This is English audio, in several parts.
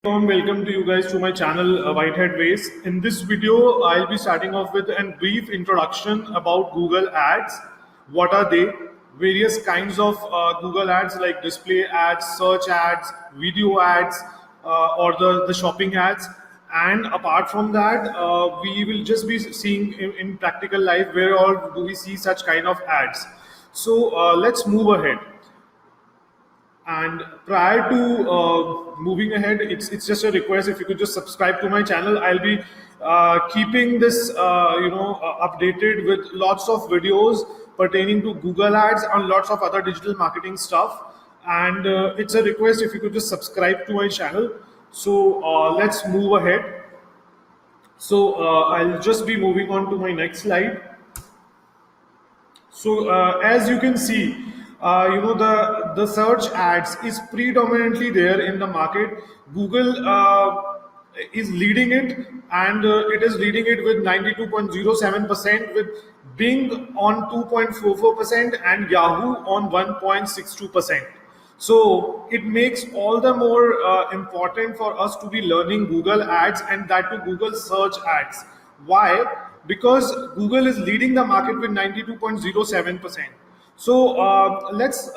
Welcome to you guys to my channel Whitehead Ways. In this video, I'll be starting off with a brief introduction about Google Ads. What are they? Various kinds of Google Ads like display ads, search ads, video ads, or the shopping ads. And apart from that, we will just be seeing in practical life where all do we see such kind of ads. So let's move ahead. And prior to moving ahead, it's just a request. If you could just subscribe to my channel, I'll be keeping this updated with lots of videos pertaining to Google Ads and lots of other digital marketing stuff. And it's a request if you could just subscribe to my channel. So let's move ahead. So I'll just be moving on to my next slide. So as you can see, the search ads is predominantly there in the market. Google is leading it, and it is leading it with 92.07%, with Bing on 2.44% and Yahoo on 1.62%. So it makes all the more important for us to be learning Google Ads, and that to Google search ads. Why? Because Google is leading the market with 92.07%. So let's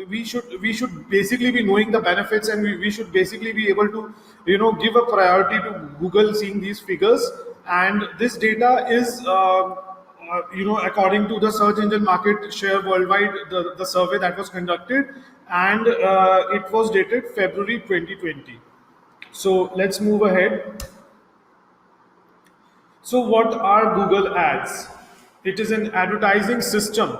we should basically be knowing the benefits, and we should basically be able to give a priority to Google seeing these figures. And this data is according to the search engine market share worldwide, the survey that was conducted, and it was dated February 2020. So let's move ahead. So what are Google Ads? It is an advertising system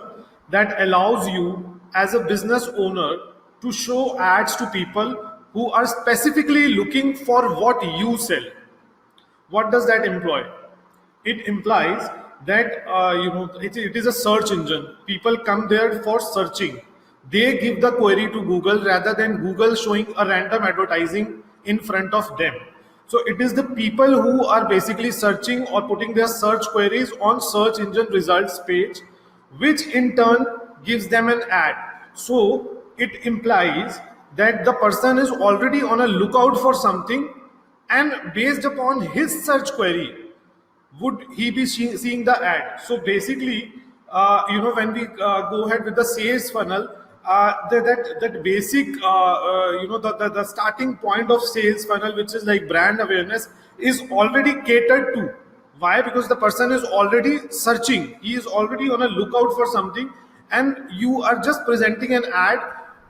that allows you as a business owner to show ads to people who are specifically looking for what you sell. What does that imply? It implies that it is a search engine. People come there for searching. They give the query to Google rather than Google showing a random advertising in front of them. So it is the people who are basically searching or putting their search queries on search engine results page, which in turn gives them an ad. So it implies that the person is already on a lookout for something, and based upon his search query, would he be seeing the ad? So basically, when we go ahead with the sales funnel, that basic, the starting point of sales funnel, which is like brand awareness, is already catered to. Why? Because the person is already searching. He is already on a lookout for something, and you are just presenting an ad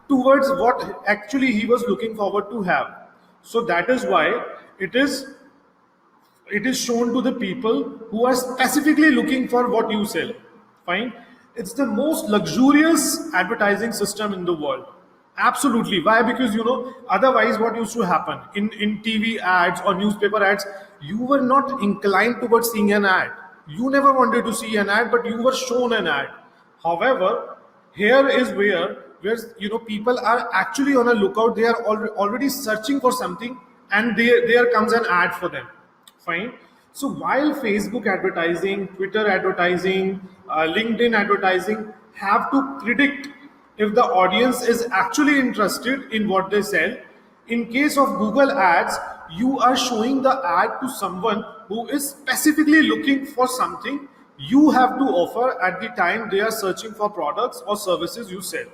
towards what actually he was looking forward to have. So that is why it is shown to the people who are specifically looking for what you sell. Fine. It's the most luxurious advertising system in the world. Absolutely. Why? Because otherwise what used to happen in TV ads or newspaper ads, you were not inclined towards seeing an ad. You never wanted to see an ad, but you were shown an ad. However, here is where people are actually on a lookout. They are already searching for something, and there comes an ad for them. Fine. So while Facebook advertising, Twitter advertising, LinkedIn advertising have to predict if the audience is actually interested in what they sell, in case of Google Ads, you are showing the ad to someone who is specifically looking for something you have to offer at the time they are searching for products or services you sell.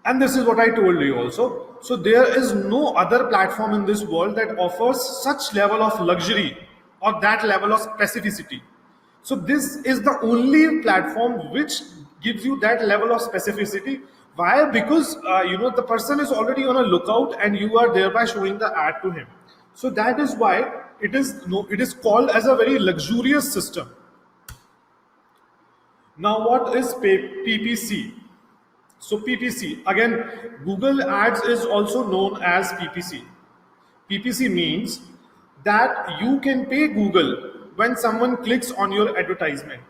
And this is what I told you also. So there is no other platform in this world that offers such level of luxury or that level of specificity. So this is the only platform which gives you that level of specificity. Why? Because the person is already on a lookout, and you are thereby showing the ad to him. So that is why it is called as a very luxurious system. Now, what is PPC? So PPC, again, Google Ads is also known as PPC. PPC means that you can pay Google when someone clicks on your advertisement.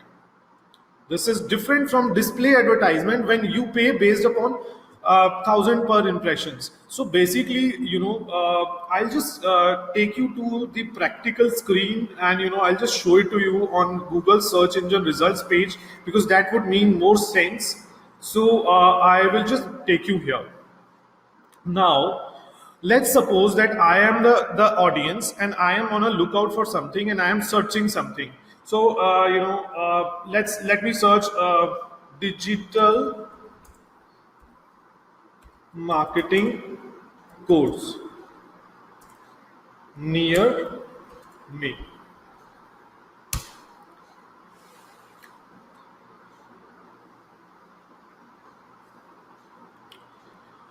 This is different from display advertisement when you pay based upon 1,000 per impressions. So basically, I'll just take you to the practical screen, and I'll just show it to you on Google search engine results page, because that would mean more sense. So I will just take you here. Now, let's suppose that I am the audience and I am on a lookout for something and I am searching something. So let me search digital marketing course near me.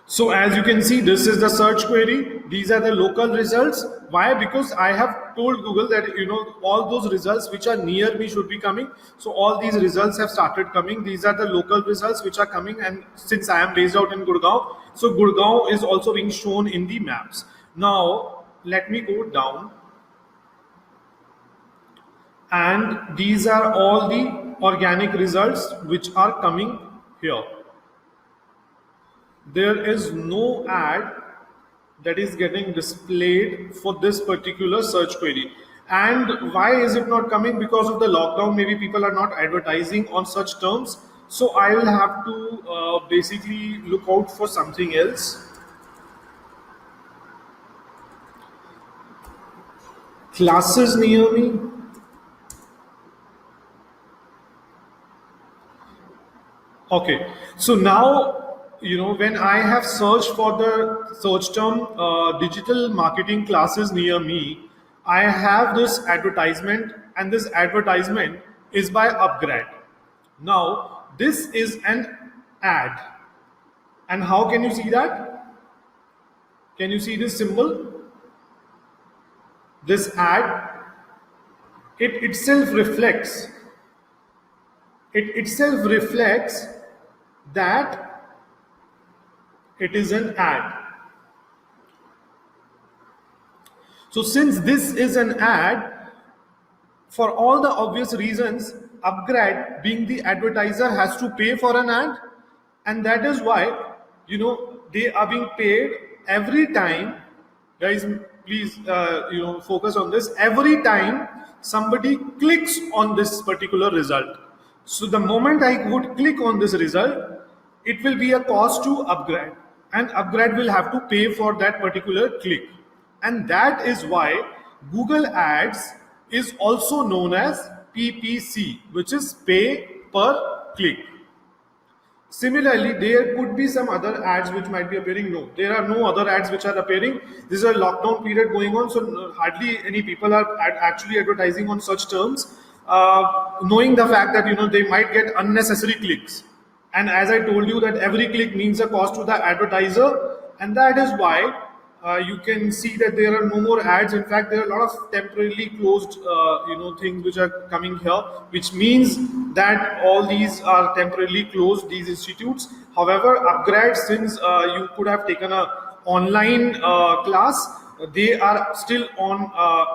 So as you can see, this is the search query. These are the local results. Why? Because I have told Google that all those results which are near me should be coming. So all these results have started coming. These are the local results which are coming. And since I am based out in Gurgaon, so Gurgaon is also being shown in the maps. Now let me go down, and these are all the organic results which are coming here. There is no ad that is getting displayed for this particular search query. And why is it not coming? Because of the lockdown, maybe people are not advertising on such terms. So I will have to basically look out for something else. Classes near me. Okay, so now when I have searched for the search term digital marketing classes near me, I have this advertisement, and this advertisement is by Upgrad. Now, this is an ad, and how can you see that? Can you see this symbol? This ad, it itself reflects. It itself reflects that it is an ad. So since this is an ad, for all the obvious reasons, Upgrad, being the advertiser, has to pay for an ad, and that is why they are being paid every time. Guys, please focus on this. Every time somebody clicks on this particular result. So the moment I would click on this result, it will be a cost to Upgrad, and Upgrad will have to pay for that particular click. And that is why Google Ads is also known as PPC, which is pay per click. Similarly, there could be some other ads which might be appearing. No, there are no other ads which are appearing. This is a lockdown period going on, so hardly any people are actually advertising on such terms, knowing the fact that they might get unnecessary clicks. And as I told you, that every click means a cost to the advertiser, and that is why you can see that there are no more ads. In fact, there are a lot of temporarily closed things which are coming here, which means that all these are temporarily closed, these institutes. However, Upgrad, since you could have taken a online class, they are still on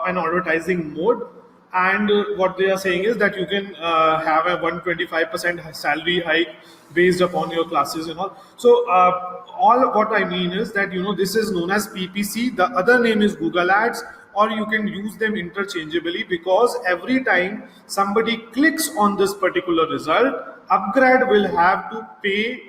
an advertising mode. And what they are saying is that you can have a 125% salary hike based upon your classes and all. So all what I mean is that this is known as PPC. The other name is Google Ads, or you can use them interchangeably, because every time somebody clicks on this particular result, Upgrad will have to pay